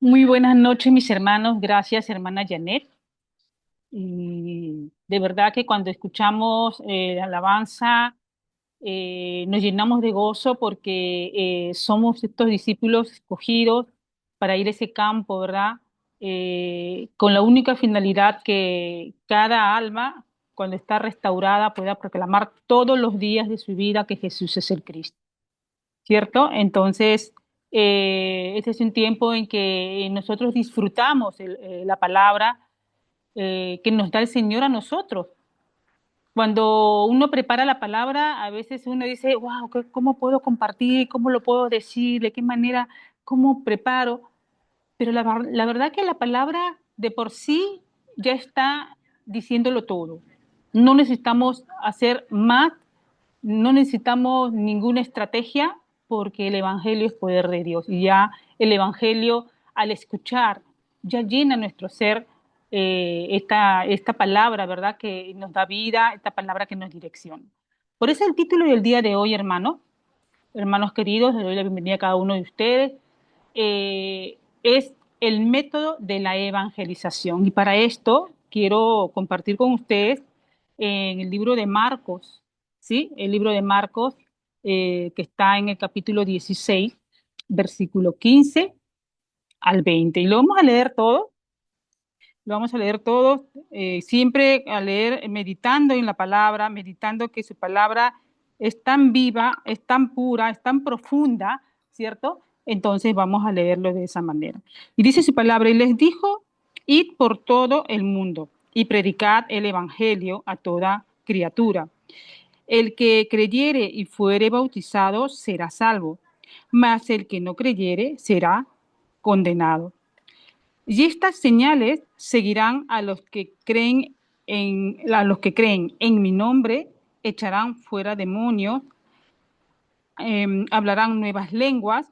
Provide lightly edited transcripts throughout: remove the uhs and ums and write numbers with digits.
Muy buenas noches, mis hermanos. Gracias, hermana Janet. Y de verdad que cuando escuchamos la alabanza, nos llenamos de gozo porque somos estos discípulos escogidos para ir a ese campo, ¿verdad? Con la única finalidad que cada alma, cuando está restaurada, pueda proclamar todos los días de su vida que Jesús es el Cristo. ¿Cierto? Entonces, este es un tiempo en que nosotros disfrutamos la palabra que nos da el Señor a nosotros. Cuando uno prepara la palabra, a veces uno dice, wow, ¿cómo puedo compartir? ¿Cómo lo puedo decir? ¿De qué manera? ¿Cómo preparo? Pero la verdad que la palabra de por sí ya está diciéndolo todo. No necesitamos hacer más, no necesitamos ninguna estrategia porque el Evangelio es poder de Dios. Y ya el Evangelio, al escuchar, ya llena nuestro ser esta palabra, ¿verdad? Que nos da vida, esta palabra que nos direcciona. Por eso el título del día de hoy, hermanos queridos, les doy la bienvenida a cada uno de ustedes, es el método de la evangelización. Y para esto quiero compartir con ustedes en el libro de Marcos, ¿sí? El libro de Marcos, que está en el capítulo 16, versículo 15 al 20. Y lo vamos a leer todo, lo vamos a leer todo, siempre a leer meditando en la palabra, meditando que su palabra es tan viva, es tan pura, es tan profunda, ¿cierto? Entonces vamos a leerlo de esa manera. Y dice su palabra, y les dijo, id por todo el mundo y predicad el evangelio a toda criatura. El que creyere y fuere bautizado será salvo, mas el que no creyere será condenado. Y estas señales seguirán a los que creen en mi nombre, echarán fuera demonios, hablarán nuevas lenguas,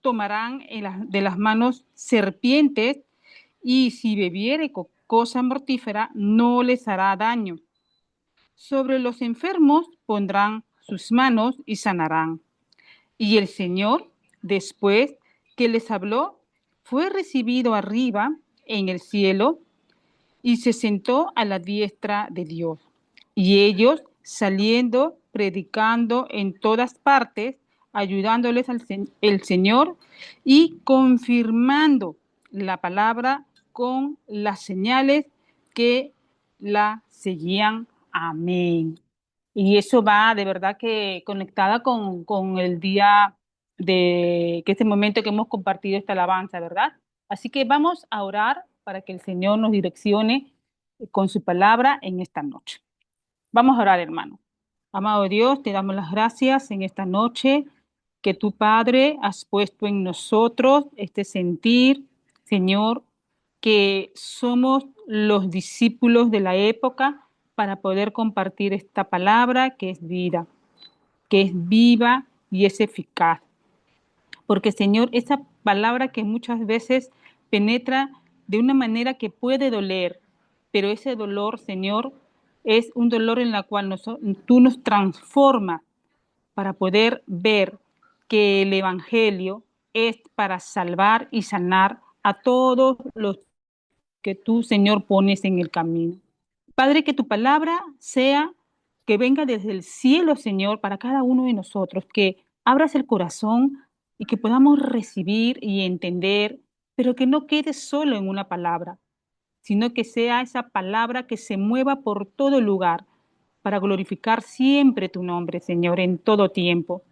tomarán de las manos serpientes, y si bebiere cosa mortífera, no les hará daño. Sobre los enfermos pondrán sus manos y sanarán. Y el Señor, después que les habló, fue recibido arriba en el cielo y se sentó a la diestra de Dios. Y ellos, saliendo, predicando en todas partes, ayudándoles el Señor y confirmando la palabra con las señales que la seguían. Amén. Y eso va de verdad que conectada con el día de que este momento que hemos compartido esta alabanza, ¿verdad? Así que vamos a orar para que el Señor nos direccione con su palabra en esta noche. Vamos a orar, hermano. Amado Dios, te damos las gracias en esta noche que tu Padre has puesto en nosotros este sentir, Señor, que somos los discípulos de la época para poder compartir esta palabra que es vida, que es viva y es eficaz. Porque, Señor, esa palabra que muchas veces penetra de una manera que puede doler, pero ese dolor, Señor, es un dolor en la cual tú nos transformas para poder ver que el Evangelio es para salvar y sanar a todos los que tú, Señor, pones en el camino. Padre, que tu palabra sea, que venga desde el cielo, Señor, para cada uno de nosotros, que abras el corazón y que podamos recibir y entender, pero que no quede solo en una palabra, sino que sea esa palabra que se mueva por todo lugar para glorificar siempre tu nombre, Señor, en todo tiempo,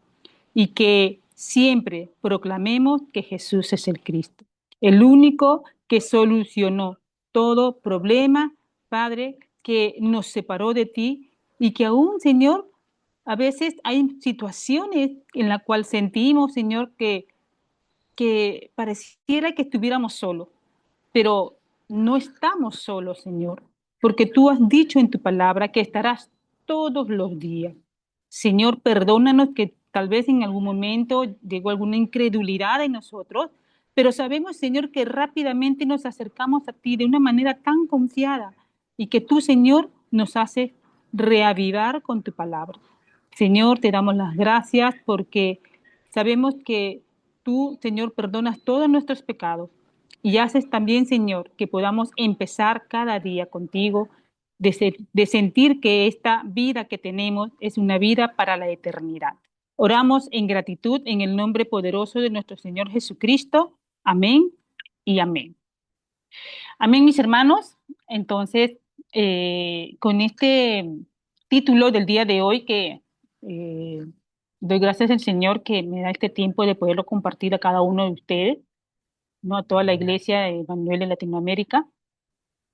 y que siempre proclamemos que Jesús es el Cristo, el único que solucionó todo problema, Padre, que nos separó de ti y que aún, Señor, a veces hay situaciones en las cuales sentimos, Señor, que pareciera que estuviéramos solos, pero no estamos solos, Señor, porque tú has dicho en tu palabra que estarás todos los días. Señor, perdónanos que tal vez en algún momento llegó alguna incredulidad en nosotros, pero sabemos, Señor, que rápidamente nos acercamos a ti de una manera tan confiada y que tú, Señor, nos haces reavivar con tu palabra. Señor, te damos las gracias porque sabemos que tú, Señor, perdonas todos nuestros pecados Y haces también, Señor, que podamos empezar cada día contigo, de sentir que esta vida que tenemos es una vida para la eternidad. Oramos en gratitud en el nombre poderoso de nuestro Señor Jesucristo. Amén y amén. Amén, mis hermanos. Entonces, con este título del día de hoy, que eh, doy gracias al Señor que me da este tiempo de poderlo compartir a cada uno de ustedes, ¿no? A toda la iglesia de Manuel en Latinoamérica,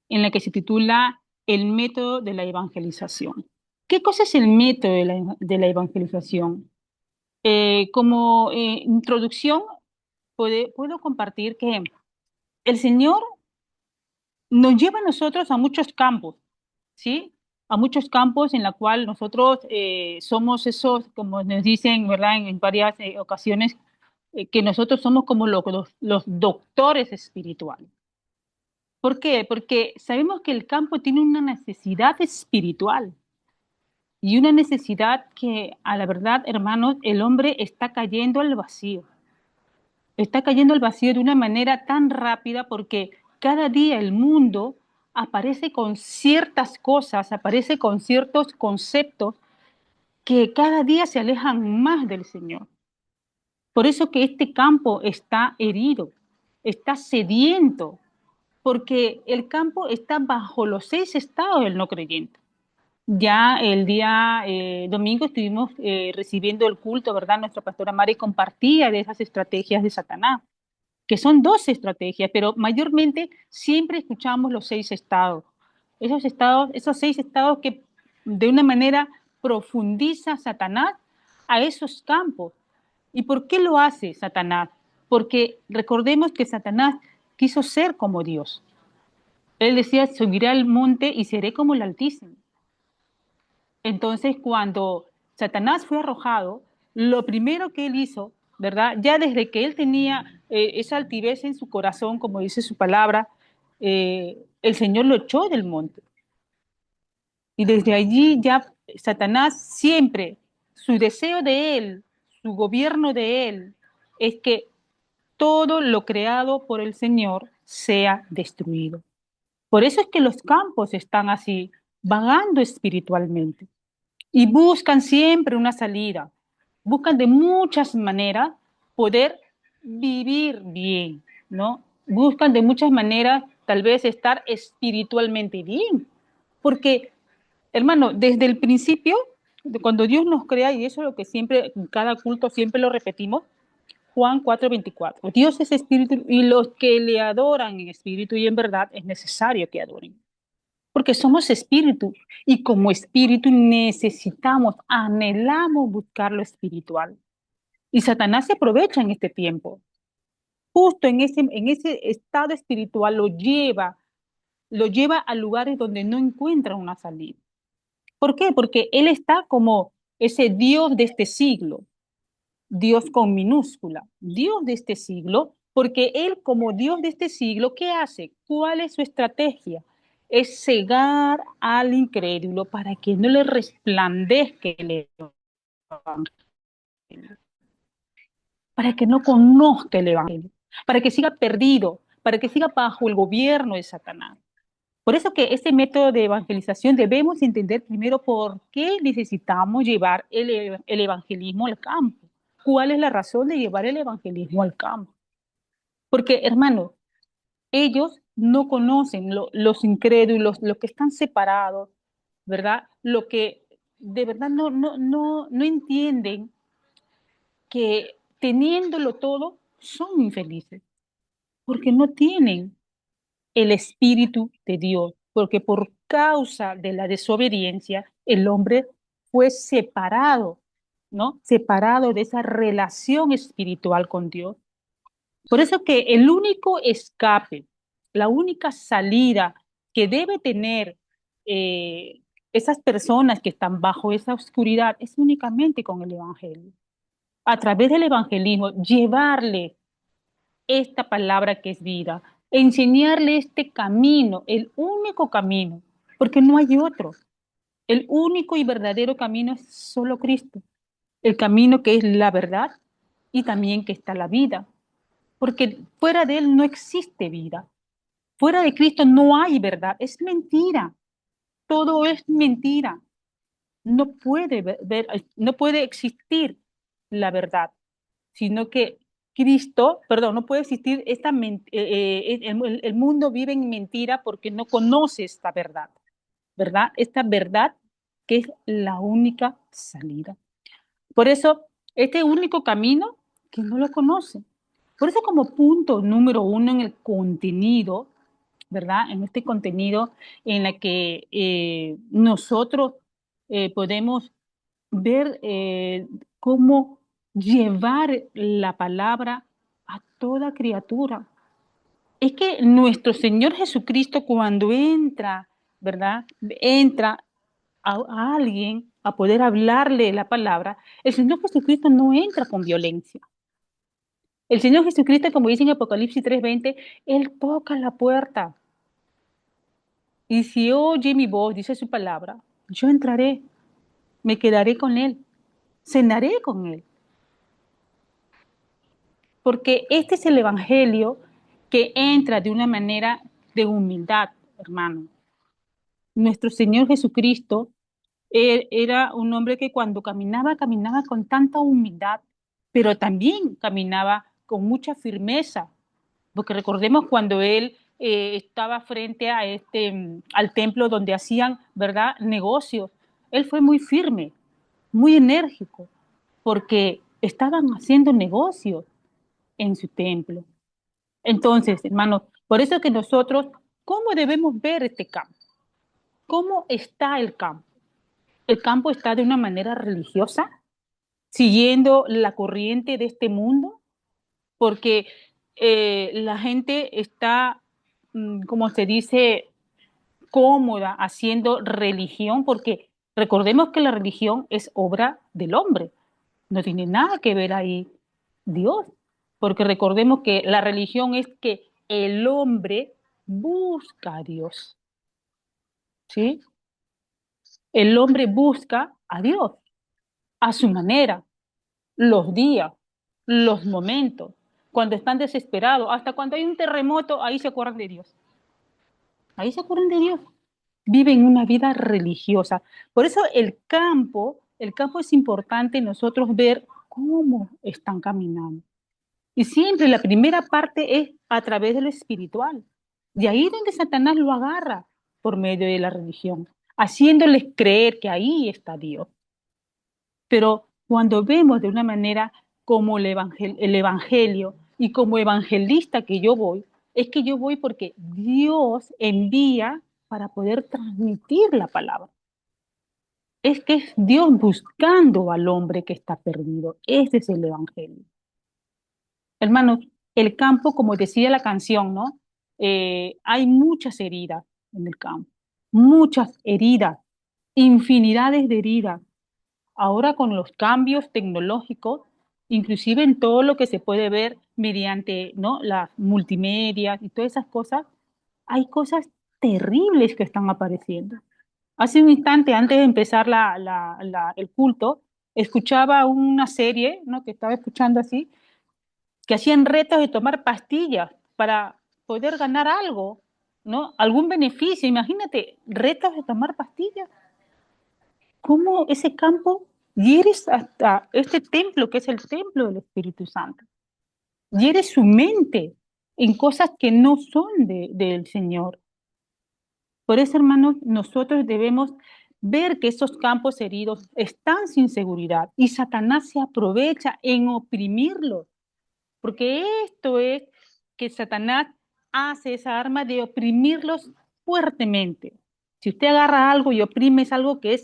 en la que se titula El método de la evangelización. ¿Qué cosa es el método de la evangelización? Como introducción, puedo compartir que el Señor nos lleva a nosotros a muchos campos, ¿sí? A muchos campos en la cual nosotros somos esos, como nos dicen, ¿verdad? En varias ocasiones, que nosotros somos como los doctores espirituales. ¿Por qué? Porque sabemos que el campo tiene una necesidad espiritual y una necesidad que, a la verdad, hermanos, el hombre está cayendo al vacío. Está cayendo al vacío de una manera tan rápida porque cada día el mundo aparece con ciertas cosas, aparece con ciertos conceptos que cada día se alejan más del Señor. Por eso que este campo está herido, está sediento, porque el campo está bajo los 6 estados del no creyente. Ya el día domingo estuvimos recibiendo el culto, ¿verdad? Nuestra pastora Mari compartía de esas estrategias de Satanás, que son 12 estrategias, pero mayormente siempre escuchamos los 6 estados. Esos 6 estados que de una manera profundiza Satanás a esos campos. ¿Y por qué lo hace Satanás? Porque recordemos que Satanás quiso ser como Dios. Él decía, subiré al monte y seré como el Altísimo. Entonces, cuando Satanás fue arrojado, lo primero que él hizo, ¿verdad? Ya desde que él tenía esa altivez en su corazón, como dice su palabra, el Señor lo echó del monte. Y desde allí ya Satanás siempre, su deseo de él, su gobierno de él, es que todo lo creado por el Señor sea destruido. Por eso es que los campos están así, vagando espiritualmente y buscan siempre una salida, buscan de muchas maneras poder vivir bien, ¿no? Buscan de muchas maneras tal vez estar espiritualmente bien, porque, hermano, desde el principio, cuando Dios nos crea, y eso es lo que siempre, en cada culto siempre lo repetimos, Juan 4:24, Dios es espíritu y los que le adoran en espíritu y en verdad es necesario que adoren porque somos espíritu y como espíritu necesitamos, anhelamos buscar lo espiritual. Y Satanás se aprovecha en este tiempo. Justo en ese estado espiritual lo lleva a lugares donde no encuentra una salida. ¿Por qué? Porque él está como ese Dios de este siglo, Dios con minúscula, Dios de este siglo, porque él como Dios de este siglo, ¿qué hace? ¿Cuál es su estrategia? Es cegar al incrédulo para que no le resplandezca el evangelio, para que no conozca el evangelio, para que siga perdido, para que siga bajo el gobierno de Satanás. Por eso que este método de evangelización debemos entender primero por qué necesitamos llevar el evangelismo al campo. ¿Cuál es la razón de llevar el evangelismo al campo? Porque, hermano, ellos no conocen los incrédulos, los que están separados, ¿verdad? Lo que de verdad no entienden que teniéndolo todo son infelices, porque no tienen el Espíritu de Dios, porque por causa de la desobediencia el hombre fue separado, ¿no? Separado de esa relación espiritual con Dios. Por eso que el único escape, la única salida que debe tener eh, esas personas que están bajo esa oscuridad es únicamente con el Evangelio. A través del evangelismo, llevarle esta palabra que es vida, enseñarle este camino, el único camino, porque no hay otro. El único y verdadero camino es solo Cristo, el camino que es la verdad y también que está la vida. porque fuera de Él no existe vida. Fuera de Cristo no hay verdad. Es mentira. Todo es mentira. No puede no puede existir la verdad, sino que Cristo, perdón, no puede existir el mundo vive en mentira porque no conoce esta verdad, ¿verdad? Esta verdad que es la única salida. Por eso, este único camino que no lo conoce. Por eso como punto número uno en el contenido, ¿verdad? En este contenido en la que nosotros podemos ver cómo llevar la palabra a toda criatura. Es que nuestro Señor Jesucristo cuando entra, ¿verdad? Entra a alguien a poder hablarle la palabra, el Señor Jesucristo no entra con violencia. El Señor Jesucristo, como dice en Apocalipsis 3:20, Él toca la puerta. Y si oye mi voz, dice su palabra, yo entraré, me quedaré con Él, cenaré con Él. Porque este es el Evangelio que entra de una manera de humildad, hermano. Nuestro Señor Jesucristo era un hombre que cuando caminaba, caminaba con tanta humildad, pero también caminaba con mucha firmeza, porque recordemos cuando él estaba frente a al templo donde hacían, ¿verdad?, negocios, él fue muy firme, muy enérgico, porque estaban haciendo negocios en su templo. Entonces, hermanos, por eso que nosotros, ¿cómo debemos ver este campo? ¿Cómo está el campo? El campo está de una manera religiosa, siguiendo la corriente de este mundo, porque la gente está, como se dice, cómoda haciendo religión, porque recordemos que la religión es obra del hombre, no tiene nada que ver ahí Dios, porque recordemos que la religión es que el hombre busca a Dios, ¿sí? El hombre busca a Dios a su manera, los días, los momentos, cuando están desesperados, hasta cuando hay un terremoto, ahí se acuerdan de Dios. Ahí se acuerdan de Dios. Viven una vida religiosa. Por eso el campo es importante nosotros ver cómo están caminando. Y siempre la primera parte es a través de lo espiritual. De ahí donde Satanás lo agarra por medio de la religión, haciéndoles creer que ahí está Dios. Pero cuando vemos de una manera como el evangelio y como evangelista que yo voy, es que yo voy porque Dios envía para poder transmitir la palabra. Es que es Dios buscando al hombre que está perdido. Ese es el evangelio. Hermanos, el campo, como decía la canción, ¿no? Hay muchas heridas en el campo, muchas heridas, infinidades de heridas. Ahora con los cambios tecnológicos, inclusive en todo lo que se puede ver mediante, ¿no?, las multimedias y todas esas cosas, hay cosas terribles que están apareciendo. Hace un instante, antes de empezar el culto, escuchaba una serie, ¿no?, que estaba escuchando así, que hacían retos de tomar pastillas para poder ganar algo, ¿no? Algún beneficio. Imagínate, retos de tomar pastillas. ¿Cómo ese campo hieres hasta este templo, que es el templo del Espíritu Santo? Hiere su mente en cosas que no son del Señor. Por eso, hermanos, nosotros debemos ver que esos campos heridos están sin seguridad y Satanás se aprovecha en oprimirlos, porque esto es que Satanás hace esa arma de oprimirlos fuertemente. Si usted agarra algo y oprime, es algo que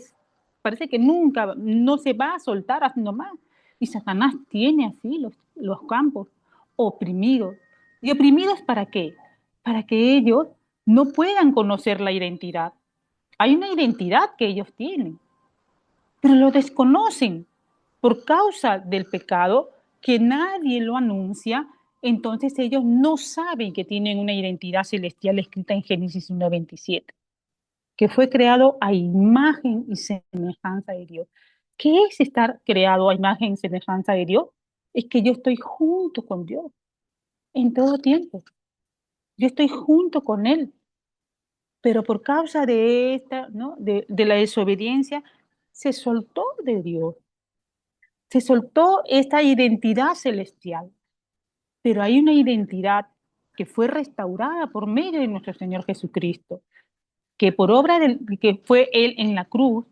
parece que nunca, no se va a soltar así nomás. Y Satanás tiene así los campos oprimidos. ¿Y oprimidos para qué? Para que ellos no puedan conocer la identidad. Hay una identidad que ellos tienen, pero lo desconocen por causa del pecado que nadie lo anuncia, entonces ellos no saben que tienen una identidad celestial escrita en Génesis 1:27, que fue creado a imagen y semejanza de Dios. ¿Qué es estar creado a imagen y semejanza de Dios? Es que yo estoy junto con Dios. en todo tiempo. Yo estoy junto con Él, pero por causa de esta, ¿no? De la desobediencia, se soltó de Dios, se soltó esta identidad celestial, pero hay una identidad que fue restaurada por medio de nuestro Señor Jesucristo, que por obra del que fue Él en la cruz,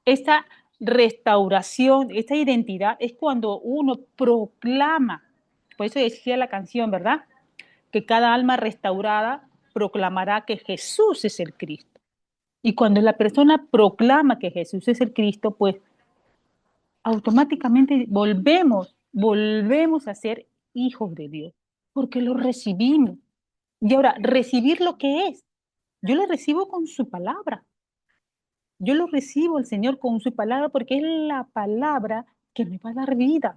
esta restauración, esta identidad es cuando uno proclama, por eso decía la canción, ¿verdad? Que cada alma restaurada proclamará que Jesús es el Cristo. Y cuando la persona proclama que Jesús es el Cristo, pues automáticamente volvemos a ser hijos de Dios, porque lo recibimos. Y ahora, recibir lo que es, yo lo recibo con su palabra. Yo lo recibo el Señor con su palabra porque es la palabra que me va a dar vida.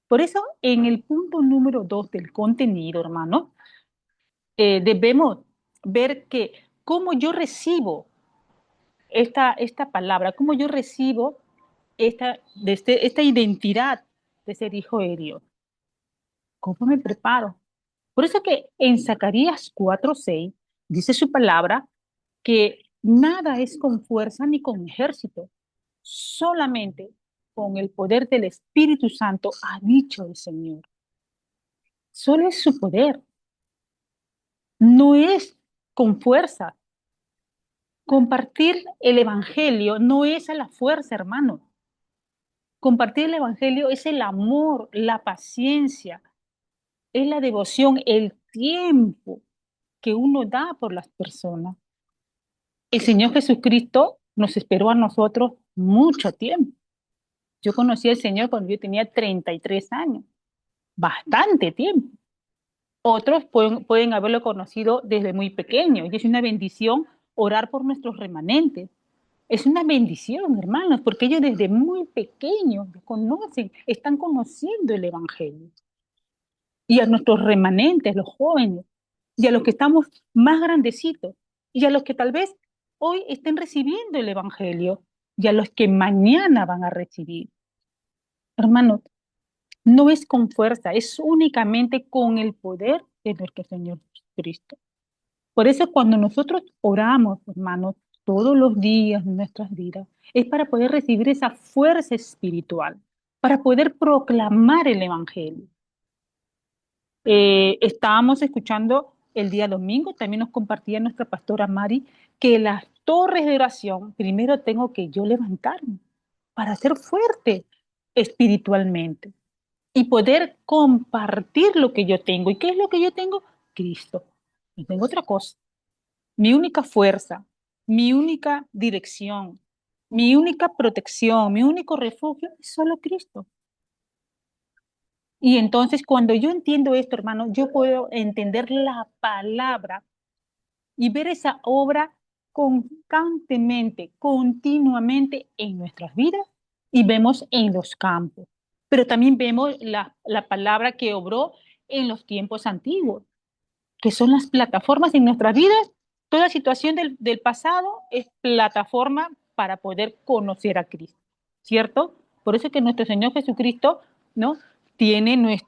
Por eso, en el punto número 2 del contenido, hermano, debemos ver que cómo yo recibo esta palabra, cómo yo recibo esta identidad de ser hijo de Dios. ¿Cómo me preparo? Por eso que en Zacarías 4:6 dice su palabra que nada es con fuerza ni con ejército, solamente con el poder del Espíritu Santo, ha dicho el Señor. Solo es su poder, no es con fuerza. Compartir el Evangelio no es a la fuerza, hermano. Compartir el Evangelio es el amor, la paciencia, es la devoción, el tiempo que uno da por las personas. El Señor Jesucristo nos esperó a nosotros mucho tiempo. Yo conocí al Señor cuando yo tenía 33 años, bastante tiempo. Otros pueden haberlo conocido desde muy pequeño y es una bendición orar por nuestros remanentes. Es una bendición, hermanos, porque ellos desde muy pequeños conocen, están conociendo el Evangelio. Y a nuestros remanentes, los jóvenes, y a los que estamos más grandecitos, y a los que tal vez hoy estén recibiendo el Evangelio, y a los que mañana van a recibir. Hermanos, no es con fuerza, es únicamente con el poder de nuestro Señor Jesucristo. Por eso cuando nosotros oramos, hermanos, todos los días de nuestras vidas, es para poder recibir esa fuerza espiritual, para poder proclamar el Evangelio. Estábamos escuchando el día domingo, también nos compartía nuestra pastora Mari, que las torres de oración, primero tengo que yo levantarme para ser fuerte espiritualmente y poder compartir lo que yo tengo. ¿Y qué es lo que yo tengo? Cristo. No tengo otra cosa. Mi única fuerza, mi única dirección, mi única protección, mi único refugio es solo Cristo. Y entonces cuando yo entiendo esto, hermano, yo puedo entender la palabra y ver esa obra constantemente, continuamente en nuestras vidas y vemos en los campos. Pero también vemos la palabra que obró en los tiempos antiguos, que son las plataformas en nuestras vidas. Toda situación del pasado es plataforma para poder conocer a Cristo, ¿cierto? Por eso que nuestro Señor Jesucristo, ¿no? Tiene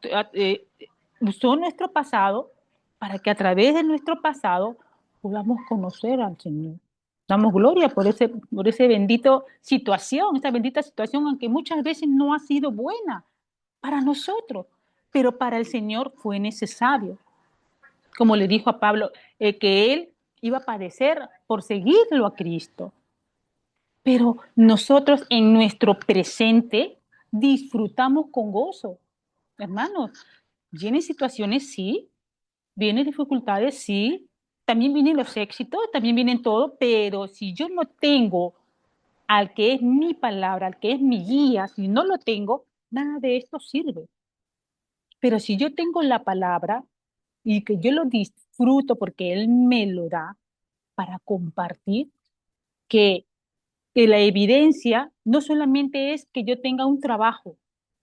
usó nuestro pasado para que a través de nuestro pasado podamos conocer al Señor. Damos gloria por ese bendito situación, esa bendita situación, aunque muchas veces no ha sido buena para nosotros, pero para el Señor fue necesario, como le dijo a Pablo, que él iba a padecer por seguirlo a Cristo. Pero nosotros en nuestro presente disfrutamos con gozo. Hermanos, vienen situaciones, sí, vienen dificultades, sí, también vienen los éxitos, también vienen todo, pero si yo no tengo al que es mi palabra, al que es mi guía, si no lo tengo, nada de esto sirve. Pero si yo tengo la palabra y que yo lo disfruto porque Él me lo da para compartir, que, que la evidencia no solamente es que yo tenga un trabajo,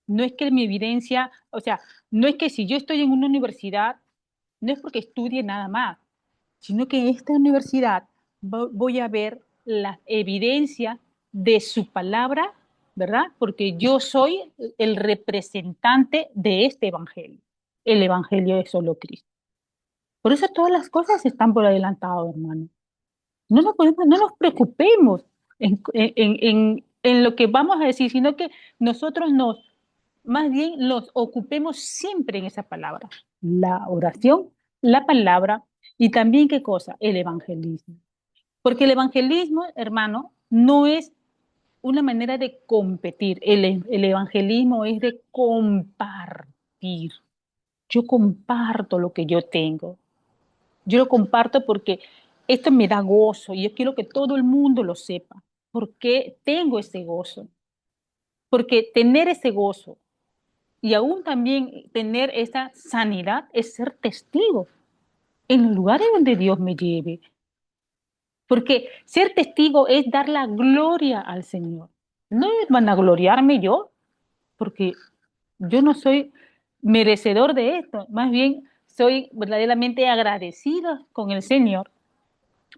no es que mi evidencia, o sea, no es que si yo estoy en una universidad, no es porque estudie nada más, sino que en esta universidad voy a ver la evidencia de su palabra, ¿verdad? Porque yo soy el representante de este evangelio. el Evangelio es solo Cristo. Por eso todas las cosas están por adelantado, hermano. No nos preocupemos en lo que vamos a decir, sino que nosotros más bien nos ocupemos siempre en esa palabra. La oración, la palabra y también, ¿qué cosa? El evangelismo. Porque el evangelismo, hermano, no es una manera de competir. El evangelismo es de compartir. Yo comparto lo que yo tengo. Yo lo comparto porque esto me da gozo y yo quiero que todo el mundo lo sepa. ¿Por qué tengo ese gozo? Porque tener ese gozo y aún también tener esa sanidad es ser testigo en los lugares donde Dios me lleve. Porque ser testigo es dar la gloria al Señor. No es vanagloriarme yo, porque yo no soy merecedor de esto. Más bien soy verdaderamente agradecida con el Señor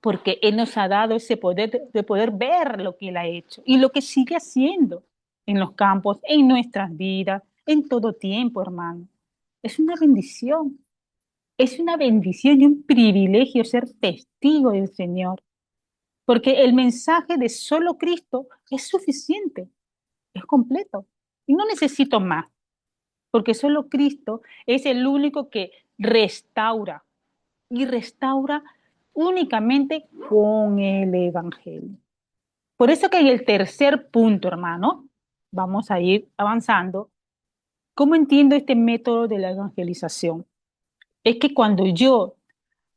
porque Él nos ha dado ese poder de poder ver lo que Él ha hecho y lo que sigue haciendo en los campos, en nuestras vidas, en todo tiempo, hermano. Es una bendición y un privilegio ser testigo del Señor, porque el mensaje de solo Cristo es suficiente, es completo y no necesito más, porque solo Cristo es el único que restaura y restaura únicamente con el Evangelio. Por eso que en el tercer punto, hermano, vamos a ir avanzando. ¿Cómo entiendo este método de la evangelización? Es que cuando yo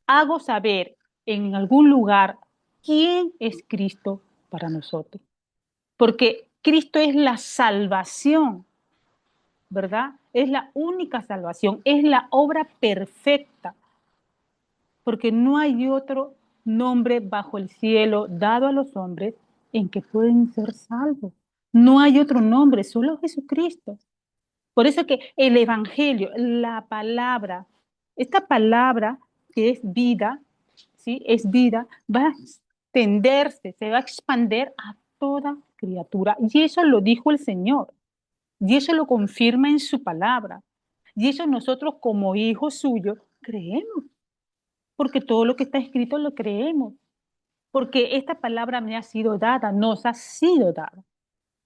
hago saber en algún lugar quién es Cristo para nosotros, porque Cristo es la salvación, ¿verdad? Es la única salvación, es la obra perfecta, porque no hay otro nombre bajo el cielo dado a los hombres en que pueden ser salvos. No hay otro nombre, solo Jesucristo. Por eso que el Evangelio, la palabra, esta palabra que es vida, ¿sí? Es vida, va a extenderse, se va a expandir a toda criatura. Y eso lo dijo el Señor. Y eso lo confirma en su palabra. Y eso nosotros como hijos suyos creemos porque todo lo que está escrito lo creemos, porque esta palabra me ha sido dada, nos ha sido dada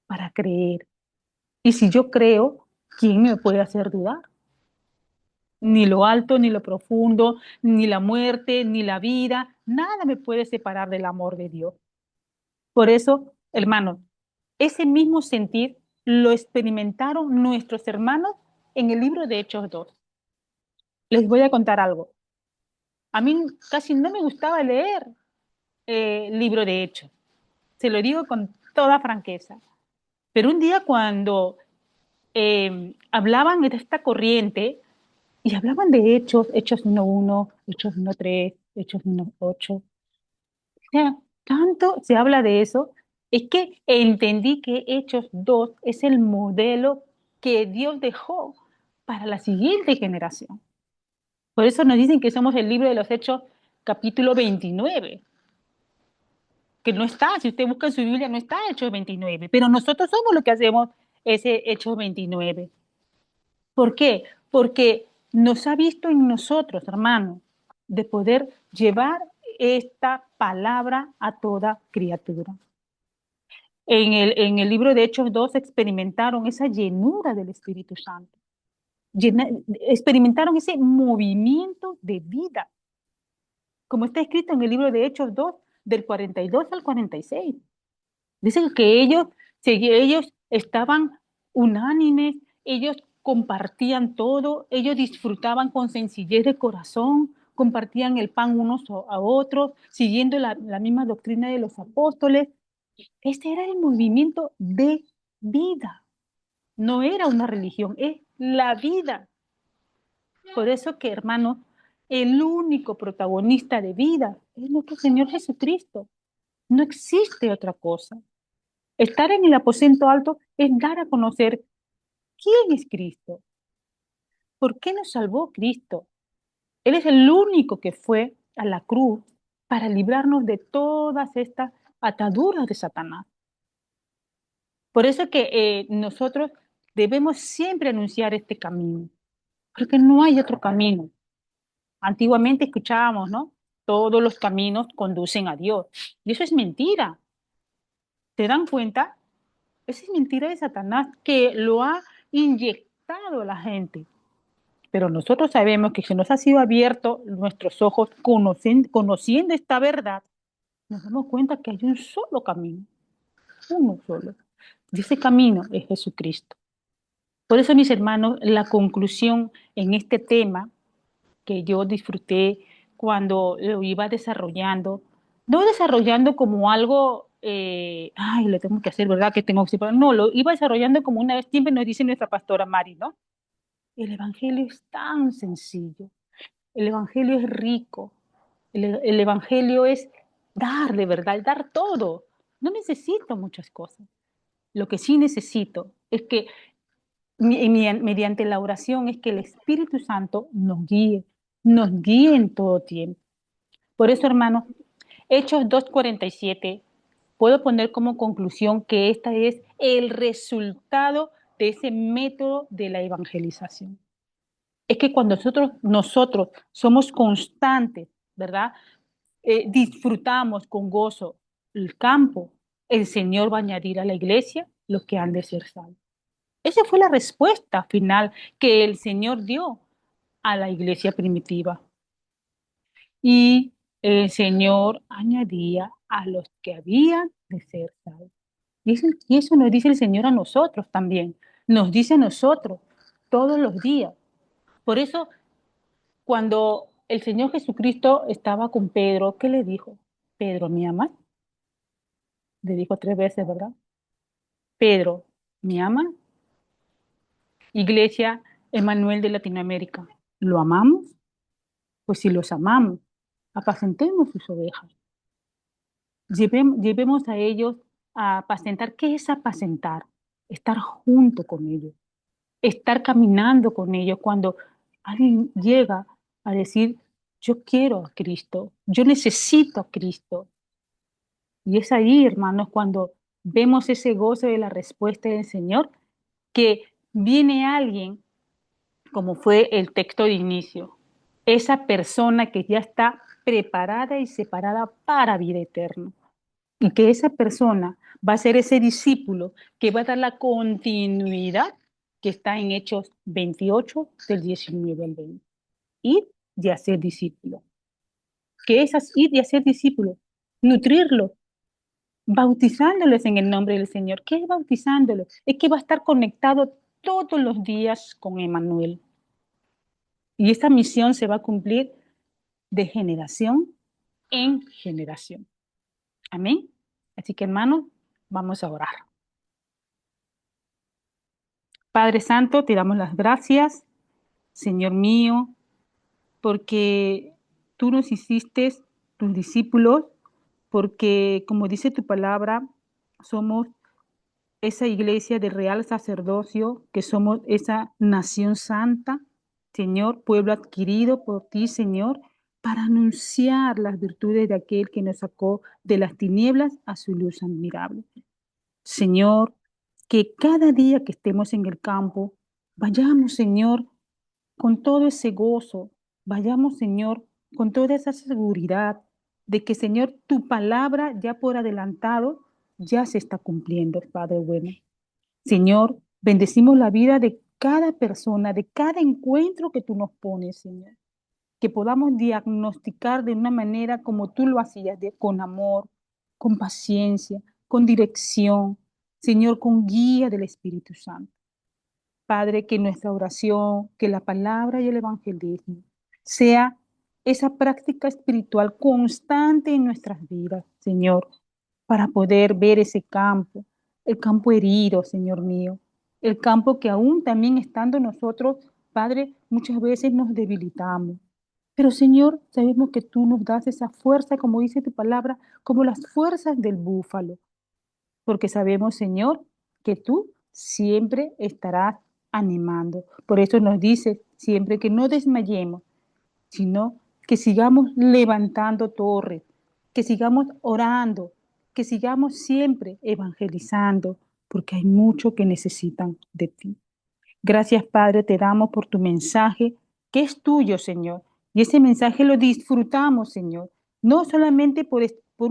para creer. Y si yo creo, ¿quién me puede hacer dudar? Ni lo alto, ni lo profundo, ni la muerte, ni la vida, nada me puede separar del amor de Dios. Por eso, hermanos, ese mismo sentir lo experimentaron nuestros hermanos en el libro de Hechos 2. Les voy a contar algo. A mí casi no me gustaba leer libro de Hechos. Se lo digo con toda franqueza. Pero un día cuando hablaban de esta corriente y hablaban de Hechos, Hechos 1.1, Hechos 1.3, Hechos 1.8, o sea, tanto se habla de eso, es que entendí que Hechos 2 es el modelo que Dios dejó para la siguiente generación. Por eso nos dicen que somos el libro de los Hechos capítulo 29, que no está, si usted busca en su Biblia, no está Hechos 29, pero nosotros somos los que hacemos ese Hechos 29. ¿Por qué? Porque nos ha visto en nosotros, hermano, de poder llevar esta palabra a toda criatura. En el libro de Hechos 2 experimentaron esa llenura del Espíritu Santo, experimentaron ese movimiento de vida, como está escrito en el libro de Hechos 2, del 42 al 46. Dicen que ellos estaban unánimes, ellos compartían todo, ellos disfrutaban con sencillez de corazón, compartían el pan unos a otros, siguiendo la misma doctrina de los apóstoles. Este era el movimiento de vida, no era una religión, es la vida. Por eso que, hermanos, el único protagonista de vida es nuestro Señor Jesucristo. No existe otra cosa. Estar en el aposento alto es dar a conocer quién es Cristo, por qué nos salvó Cristo. Él es el único que fue a la cruz para librarnos de todas estas ataduras de Satanás. Por eso que nosotros debemos siempre anunciar este camino. porque no hay otro camino. Antiguamente escuchábamos, ¿no? Todos los caminos conducen a Dios. Y eso es mentira. ¿Te dan cuenta? Esa es mentira de Satanás que lo ha inyectado a la gente. Pero nosotros sabemos que se nos ha sido abierto nuestros ojos conociendo esta verdad, nos damos cuenta que hay un solo camino, uno solo. Y ese camino es Jesucristo. Por eso, mis hermanos, la conclusión en este tema que yo disfruté cuando lo iba desarrollando, no desarrollando como algo, ay, lo tengo que hacer, ¿verdad? Que tengo que hacer, no, lo iba desarrollando como una vez, siempre nos dice nuestra pastora Mari, ¿no? El Evangelio es tan sencillo, el Evangelio es rico, el Evangelio es dar de verdad, dar todo. No necesito muchas cosas. Lo que sí necesito es que mediante la oración es que el Espíritu Santo nos guíe en todo tiempo. Por eso, hermanos, Hechos 2:47, puedo poner como conclusión que este es el resultado de ese método de la evangelización. Es que cuando nosotros somos constantes, ¿verdad? Disfrutamos con gozo el campo, el Señor va a añadir a la iglesia los que han de ser salvos. Esa fue la respuesta final que el Señor dio a la iglesia primitiva. Y el Señor añadía a los que habían de ser salvos. Y eso nos dice el Señor a nosotros también. Nos dice a nosotros todos los días. Por eso, cuando el Señor Jesucristo estaba con Pedro, ¿qué le dijo? Pedro, ¿me amas? Le dijo 3 veces, ¿verdad? Pedro, ¿me amas? Iglesia Emanuel de Latinoamérica, ¿lo amamos? Pues si los amamos, apacentemos sus ovejas. Llevemos a ellos a apacentar. ¿Qué es apacentar? Estar junto con ellos, estar caminando con ellos cuando alguien llega a decir, yo quiero a Cristo, yo necesito a Cristo. Y es ahí, hermanos, cuando vemos ese gozo de la respuesta del Señor, que viene alguien, como fue el texto de inicio, esa persona que ya está preparada y separada para vida eterna. Y que esa persona va a ser ese discípulo que va a dar la continuidad que está en Hechos 28, del 19 al 20. Ir y hacer discípulo. ¿Qué es ir y hacer discípulo? Nutrirlo, bautizándolos en el nombre del Señor. ¿Qué es bautizándolos? Es que va a estar conectado todos los días con Emmanuel. Y esta misión se va a cumplir de generación en generación. Amén. Así que, hermanos, vamos a orar. Padre Santo, te damos las gracias, Señor mío, porque tú nos hiciste tus discípulos, porque, como dice tu palabra, somos esa iglesia de real sacerdocio, que somos esa nación santa, Señor, pueblo adquirido por ti, Señor, para anunciar las virtudes de aquel que nos sacó de las tinieblas a su luz admirable. Señor, que cada día que estemos en el campo, vayamos, Señor, con todo ese gozo, vayamos, Señor, con toda esa seguridad de que, Señor, tu palabra ya por adelantado ya se está cumpliendo, Padre bueno. Señor, bendecimos la vida de cada persona, de cada encuentro que tú nos pones, Señor. Que podamos diagnosticar de una manera como tú lo hacías, con amor, con paciencia, con dirección, Señor, con guía del Espíritu Santo. Padre, que nuestra oración, que la palabra y el evangelismo sea esa práctica espiritual constante en nuestras vidas, Señor, para poder ver ese campo, el campo herido, Señor mío, el campo que aún también estando nosotros, Padre, muchas veces nos debilitamos. Pero Señor, sabemos que tú nos das esa fuerza, como dice tu palabra, como las fuerzas del búfalo, porque sabemos, Señor, que tú siempre estarás animando. Por eso nos dice siempre que no desmayemos, sino que sigamos levantando torres, que sigamos orando, que sigamos siempre evangelizando, porque hay mucho que necesitan de ti. Gracias, Padre, te damos por tu mensaje, que es tuyo, Señor. Y ese mensaje lo disfrutamos, Señor. No solamente por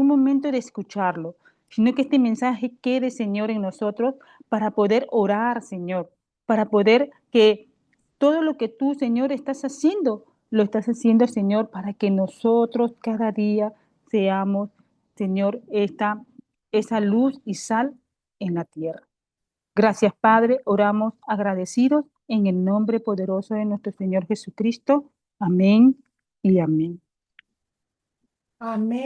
un momento de escucharlo, sino que este mensaje quede, Señor, en nosotros para poder orar, Señor, para poder que todo lo que tú, Señor, estás haciendo, lo estás haciendo, Señor, para que nosotros cada día seamos, Señor, esa luz y sal en la tierra. Gracias, Padre. Oramos agradecidos en el nombre poderoso de nuestro Señor Jesucristo. Amén y amén. Amén.